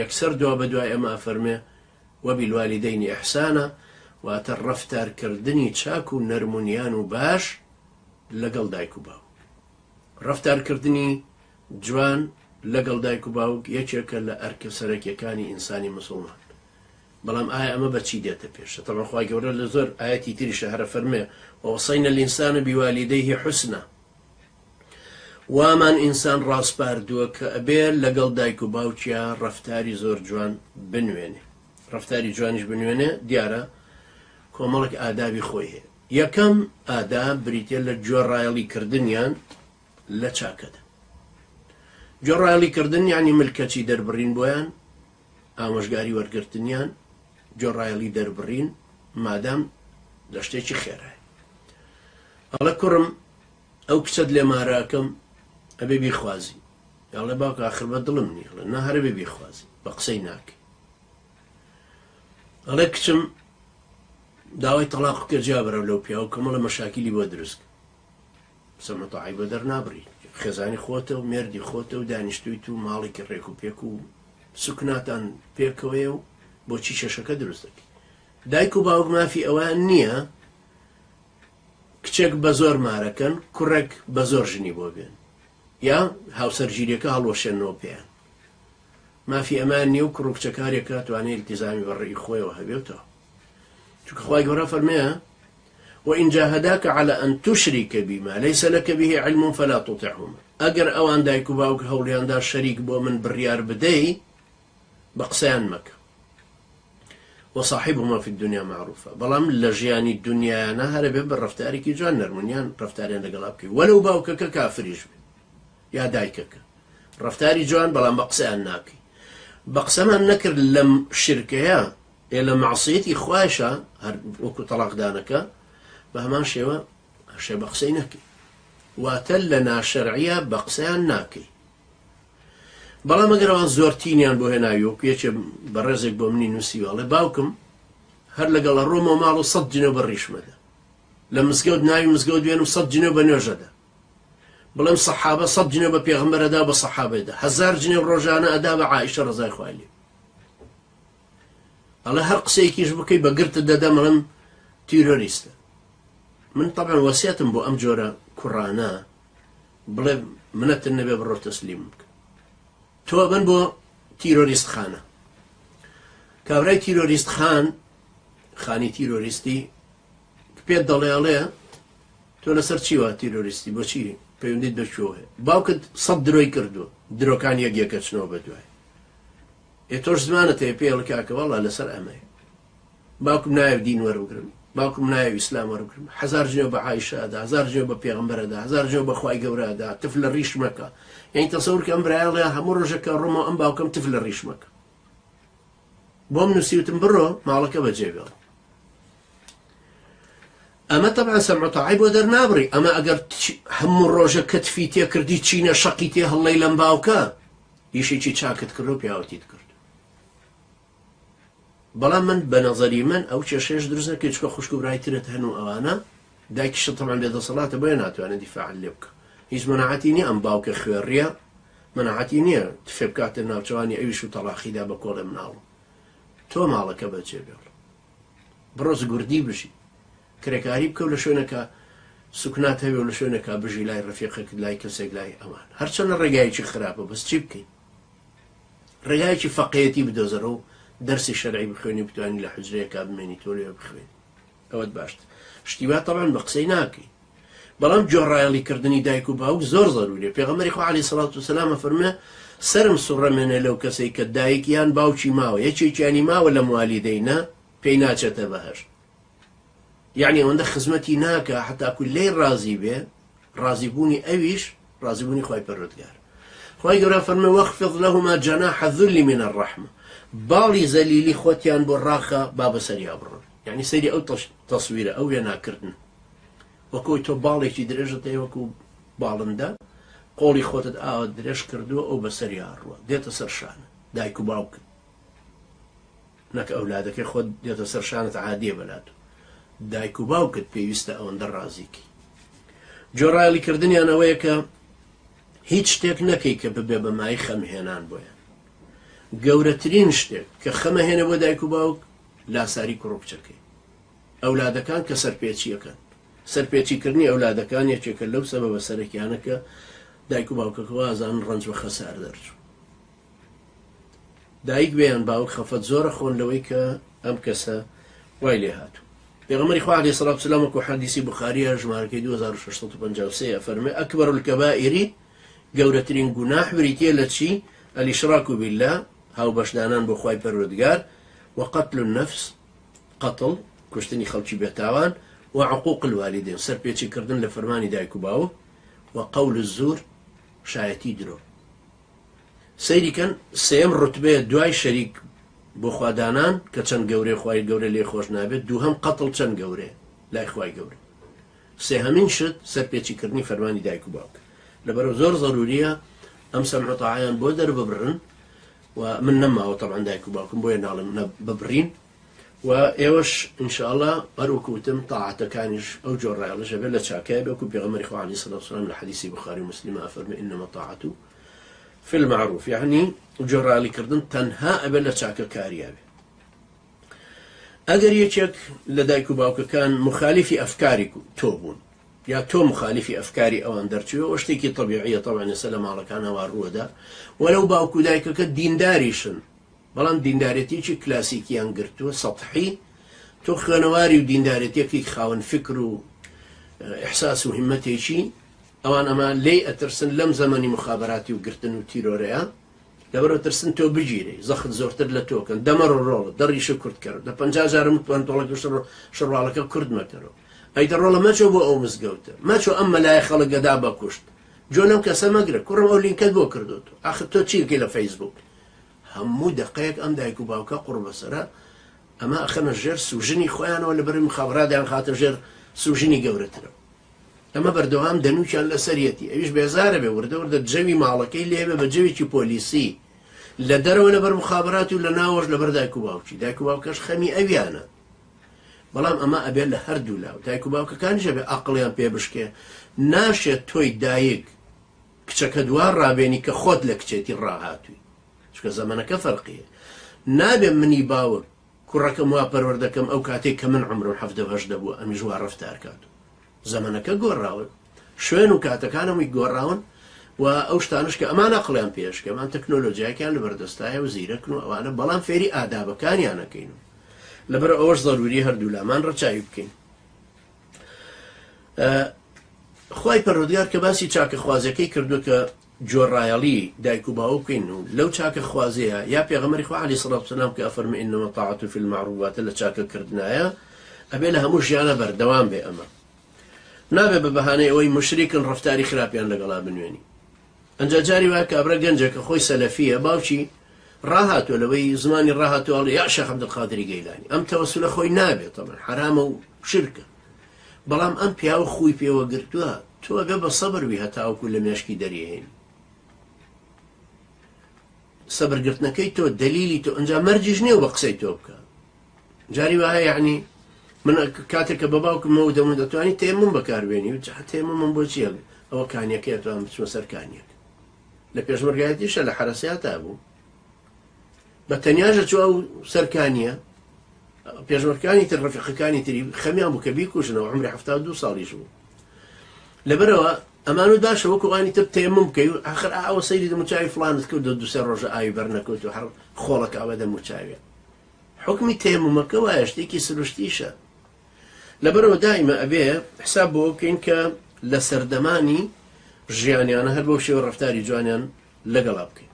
یەکسەر دوا بەدوای ئەمە فەرمێ وەبیلوالیدەینی ئیحسانە، واتە ڕەفتارکردنی چاک و نەرمونیان و باش لەگەڵ دایک و باوک. ڕەفتارکردنی جوان لەگەڵ دایک و باوک یەکێکە لە ئەرکە سەرەکیەکانی ئینسانی مسلمان. بەڵام ئایا ئەمە بەچی دێتە پێشە؟ تەڵەن خوا گەورە لە زۆر ئایەتی تریشە هەرە فەرمێ ووەصەینە الئینسانە بیوالیدەیهی حوسنە، وامان ئینسان ڕاستپاردووە کە ئەبێ لەگەڵ دایک و باوکیە ڕەفتاری زۆر جوان بنوێنێ. ڕەفتاری جوانیش بنوێنێ دیارە کۆمەڵێک ئادابی خۆی هەیە. یەکەم ئاداب بریتە لە گوێڕایەڵیکردنیان لە چاکەدا. گوێڕایەڵیکردن یعنی ملکەچی دەربڕین بۆیان، ئامۆژگاری وەرگرتنیان، گوێڕایەڵی دەربڕین مادام لە شتێکی خێرایە. ئەڵێ کوڕم ئەو کچەت لێ ماراکەم ئەبێ بیخوازی، یاڵێ باوکە ئاخر بە دڵم نییە، نا هەرە بێ بیخوازی، بە قسەی ناکەی. ئەڵێ کچم داوای تەلاق بکە جیا بەرەو لەو پیاوە کەمەڵە مەشاکیلی بۆ دروست سەمەتەعی بۆ دەرنابڕی، خێزانی خۆتە و مێردی خۆتە و دانیشتویت و ماڵێکی ڕێک و پێک و سوکناتان پێکەوەیە و بۆچی شەشەکە دروست دەکەی. دایک و باوک مافی ئەوان نییە کچێک بە زۆر مارەکەن، کوڕێک بە زۆر ژنی بۆ بێن، یا هاوسەرگیریەکە هەڵوەشێنەوە پێیان. مافی ئەمان نییە و کوڕ و کچەکارێکە توانێت التیزامی بەڕێی خۆیەوە هەبێتەوە. چونکە خوای گەورە فەرمێە وإن جاهداك على أن تشرك بما ليس لك به علم فلا تطعهما. ئەگەر ئەوان دایک و باوک هەوڵیاندا شەریک بۆ من بڕیار بدەی بە قسەیان مەکە. وصاحبهما في الدنيا معروفة. بەڵام لە ژیانی دنیایانە هەرە بێ بە ڕەفتارێکی جوان نەرمونیان ڕەفتاریان لەگەڵا بکەی، وەلەو باوکەکە کافریش بێ یا دایکەکە. ڕەفتاری جوان بەڵام بە قسەیان ناکەی. بە قسەمان نەکرد لەم شرکەیە لە معسیەتی خوایشە هەر وەکو تەلاقدانەکە بە هەمان شێوە هەشێ بە قسەی نەکەی، واتە لە ناشەرعیە بە قسەیان ناکەی. بەڵام ئەگەر ئەوان زۆر تینیان بۆ هێناوی وەکو یەکێ بە ڕێزێک بۆ منی نووسیوەڵێ باوکم هەر لەگەڵە ڕۆمەوە ماڵ و 100 جنێو بە ڕیشمەدا، لە مزگەوت ناوی مزگەوت بێن و 100 جنێو بە نوێژەدا، بڵێم سەحابە 100 جنێو بە پێغەمبەرەدا بە سەحابەدا، 1000 جنێو ڕۆژانە ئەدا بە عائیشە ڕەزای خوای لێ. ئەڵێ هەر قسەیەکیش بکەی بە گرتت دەدەم ئەڵێم تیرۆریستە. من طبعا وەسیەتم بۆ ئەم جۆرە کوڕانە بڵێ منەتن نەبێ بڕۆ تەسلیم بکە، تۆ بن بۆ تیرۆریست خانە. کابرای تیرۆریست خانی تیرۆریستی پێت دەڵێ تۆ لەسەر چیوە تیرۆریستی بۆچی پەیوەندیت بەکوێوە هەیە؟ باوکت 100 درۆی کردووە، درۆکان یەکێکە چنەوە بەدوای. تۆش زمانت هەیە پێڵ کاکە وەڵا لەسەر ئەمەیە. باوکم نایە دین وەربگرم، باوکم نایە ئیسلام وەربگرم، 1000 جنێو بە عایشەدا، 1000 جنێو بە پێغەمبەرەدا، 1000 جنێو بە خوای گەورەدا، تف لە ڕیش مەکە. یعنی تەسەور کە ئەم برایەڵێ هەموو ڕۆژێکە ڕۆمەوە ئەم باوکەم تف لە ڕیش مەکە. بۆم نووسیوتم بڕۆ ماڵەکە بەجێبێڵ. ئەمە تەبعا سەمع و تەاعی بۆ دەرنابڕی. ئەمە ئەگەر هەموو ڕۆژە کەتفی تێ کردی چینە شەقی تێ هەڵڵەی لەم باوکە ئیشێکی چاکت کرد و پیاوەتیت کرد. بەڵام من بە نەزەری من ئەو کێشەیەش دروست نەکەی چکە خوشک و برایترت هەن و ئەوانە دایکیشە تەمان بێدەسەڵاتە بۆیە ناتوانێت دیفاع لێ بکە. هیچ مەناعەتی نییە ئەم باوکە خوێڕیە، مەناعەتی نییە تفێ بکاتە ناوچەوانی ئەویش و تەلاقیدا بە کۆڵە مناڵ. تۆ ماڵەکە بەجێبێڵ، بڕۆ زگوردی بژی، کرێکاری بکە و لە شوێنەکە سوکنات هەبێ و لە شوێنەکە بژی لای ڕەفیقێک لای کەسێک لای ئەوان. هەرچەندە ڕێگایەکی خراپە بەس چی بکەین؟ ڕێگایەکی فەقێتی بدۆزەرە و دەرسی شەرعی بخوێنی بتوانانی لە حوجرەیەکا بمێنی تۆ لێ بخوێنی، ئەوەت باشتر. شتیوا تەبعاً بە قسەی ناکەی. بەڵام گوێڕایەڵیکردنی دایک و باوک زۆر زەروریە. پێغەمبەری خوا عەلەیهی سەڵات وسەلام فەرمێ سەرم سوڕەمێنێ لەو کەسەی کە دایکیان باوکی ماوە، یەکێکیانی ماوە لە والیدەینە پێی ناچێتە بەهەشت. یعنی ئەوەندە خزمەتی ناکە حتاکو لێی ڕازی بێ، ڕازیبوونی ئەویش ڕازیبوونی خوای پەروەردگار. خوای گەورە فەرمێ وەخفض لەهما جەناح الذل من الرحمة. باڵی زەلیلی خۆتیان بۆ ڕاخە با بەسەریا بڕۆن. یعنی سەیری ئەو تەسویرە ئەو وێناکردن وەکوی تۆ باڵێکی درێژت هەیە وەکو باڵندە قۆڵی خۆتت ئاوە درێژ کردووە ئەو بەسەریا ڕوە دێتە سەر شانە دایک و باوکت، نەک ئەولادەکەی خۆت دێتە سەر شانت عادیە بەلاتۆ. دایک و باوکت پێویستە ئەوەندە ڕازیکی. جۆڕایەڵیکردنیان ئەوەیە کە هیچ شتێک نەکەی کە ببێ بە مای خەمهێنان بۆیان. گەورەترین شتێک کە خەمە هێنە بۆ دایک و باوک لاساری کوڕ و کچەکەی ئەولادەکان کە سەرپێچیەکەن سەرپێچیکردنی ئەولادەکان یەکێکە لەو سەبەبە سەرەکیانە کە دایک و باوکەکەەوە ئازان ڕنج بە خەسار دەرچوو دایک بێیان باوک خەفەت زۆرە خۆن لەوەی کە ئەم کەسە وای لێ هاتوو پێغەمبەری خوا عەلەیهی سەڵاتو وسەلام وەکو حەدیسی بوخاریە ژمارەکەی 2653 فەرمێ ئەکبەر الکەبائیری گەورەترین گوناح بریتیە لە چی الإشراك بالله هاو بەشدانان بۆ خوای پەروەردگار وقتل النفس قتل کوشتنی خەڵکی بێتاوان وعقوق الوالدين سەرپێچیکردن لە فەرمانی دایک و باوک وقول الزور شایەتی درۆ سەیریکەن سێم ڕوتبەیە دوای شەریک بۆ خوادانان کە چەند گەورەی خوای گەورە لێ خۆش نابێت دووهەم قەتڵ چەند گەورەیە لای خوای گەورە سێهەمین شت سەرپێچیکردنی فەرمانی دایک و باوک لەبەرەوە زۆر ضروریە ئەم سەمع و تەاعەیان بۆ دەرببڕن و من نەماوە طبعا دایک و باوکم بۆیە ناڵم ببڕین و ئێوەش ئینشاءالله هەروەکوتم تاعەتەکانیش ئەو جۆڕایەڵەش ئەبێت لە چاکای بێ وەکو پێغەمبەری خوا عەلەیهی سەڵاتو وسەلام لە حەدیسی بوخاری و موسلمە ئەفەرمێ ئینەمە الطاعەة في المعروف يعني جۆڕالی کردن تەنها ئەبێت لە چاکەکاریە بێ ئەگەر یەکێک لە دایک و باوکەکان مخالیفی ئەفکاری تۆ بوون یا تۆ مخالیفی ئەفکاری ئەوان دەرچوێ ئەوە شتێکی طبیعیە طبعا ئێستا لە ماڵەکانەوە ڕووەدا وەلەو باوک و دایکەکە دینداریشن بەڵام دیندارەتێکی کلاسیکیان گرتووە سەطحی تۆ خوێنەواری و دیندارەتێکی خاوەن فکر و ئیحساس و هیمەتێکی ئەوان ئەمان لێی ئەترسن لەم زەمەنی مخابراتی و گرتن و تیرۆرەیە لەبەرەوە ترسن تۆ بگیرێ زەخت زۆرتر لە تۆکەن دەمەڕ ڕۆڵ دەڕیشە کورد کرد دە 50 جارم تۆڵەکە شەڕواڵەکە کورد مەکەرەوە ئەی دەڕۆڵە مەچۆ بۆ ئەو مزگەوتە مەچۆ ئەم مەلای خەڵک گەدا بەکوشت جۆ لەم کەسە مەگرە کوڕم ئەو لینکت بۆ کردوتە ئاخر تۆ چیرکەی لە فەیسبوک هەموو دقەیەک ئەم دایک و باوکە قوڕ بەسەرە ئەمە ئەخەنە ژێر سوژنی خۆیانەوە لەبەر مخابراتیان خاتە ژێر سوژنی گەورەترە ئەمە بەردەوام دەنوچیان لە سەرەتی ئەویش بێزارە بێ وردە وردە جەوی ماڵەکەی لێبێ بە جەوێکی پۆلیسی لە دەرەوە لەبەر مخابراتی و لە ناوەش لەبەر دایک و باوکی دایک و باوکەش خەمی ئەویانە بەڵام ئەمە ئەبێت لە هەردوو لاو دایک و باوکەکانیش ئەبێ عەقڵیان پێ بشکێ ناشێت تۆی دایک کچەکە دوار ڕابێنی کە خۆت لە کچێتی ڕاهاتووی چکە زەمانەکە فەرقیە نابێ منی باوک کوڕەکەم وا پەروەردەکەم ئەو کاتێک کە من عمرم 17 بووە ئەمیش وا ڕەفتار کات زەمانەکە گۆڕاون شوێن و کاتەکانەوەی گۆڕاون و ئەو شتانش کە ئەمان عەقڵیان پێشکە ئەمان تەکنۆلۆجیاکیان لەبەردەستایە و زیرەکن و ئەوانە بەڵام فێری ئادابەکانیانەکەین لەبەر ئەوەش ضروری هەردوو لامان ڕەچاوی بکەین خوای پەروەردگار کە باسی چاکە خوازەکەی کردو کە جۆڕایەڵی دایک و باوک بکەین و لەو چاکە خوازەیە یا پێغەمبەری خوا عەلەیهی سەڵاتو وسەلام کە ئەفەرمێ ئینەمە الطاعەة فی المەعروف لە چاکەکردنایە ئەبێ لە هەموو ژیانە بەردەوام بێ ئەمە نابێ بە بەهانەی ئەوەی مشریکن ڕەفتاری خراپیان لەگەڵا بنوێنی ئەنجا جاری وایە کابرا گەنجێکە خۆی سەلەفیە باوکی ڕاهاتوە لەوەی زمانی ڕاهاتوە یا شێخ عەبدولقادری گەیلانی ئەم تەوەسولە خۆی نابێت تەمەن حرامە و شرکە بەڵام ئەم پیاوە خوی پێوە گرتووە تۆ ئەبێ بە سەبر بی هەتاوەکو لە مێشکی دەریهێن سەبرگرتنەکەی تۆ دەلیلی تۆ ئەنجا مەرجیش نییە بە قسەی تۆ بکە جاری وایە یعنی من کاتێک کە بە باوکمەوە دەمە دەتوانی تێمم بەکاربێنی و تێمەم بۆ چیە ئەوە کانیەکەی توان بچمە سەر کانیەک لە پێشمەرگایەتیشە لە حرەسیاتا بوو بە تەنیاژە چوە و سەرکانیە پێشمەرگەکانی تر ڕەفیقەکانی تری خەمیان بوو کە بیکوژنەوە عمری 72 ساڵیش بوو لەبەرەوە ئەمان و باشە وەکو ئانی تر تێمم بکەی و ئاخر ئاوە سەیری دەموچاوی فڵانت کردو دوسێ ڕۆژە ئاوی بەرنەکەوت و هەر خۆڵەکە ئاوە دەموچاوێ حکمی تێممەکە وایە شتێکی سروشتیشە لەبەرەوە دائیمە ئەبێ حساب بۆ بکەین کە لە سەردەمانی ژیانیانە هەر بەو شێوە ڕەفتاری جوانیان لەگەڵا بکەین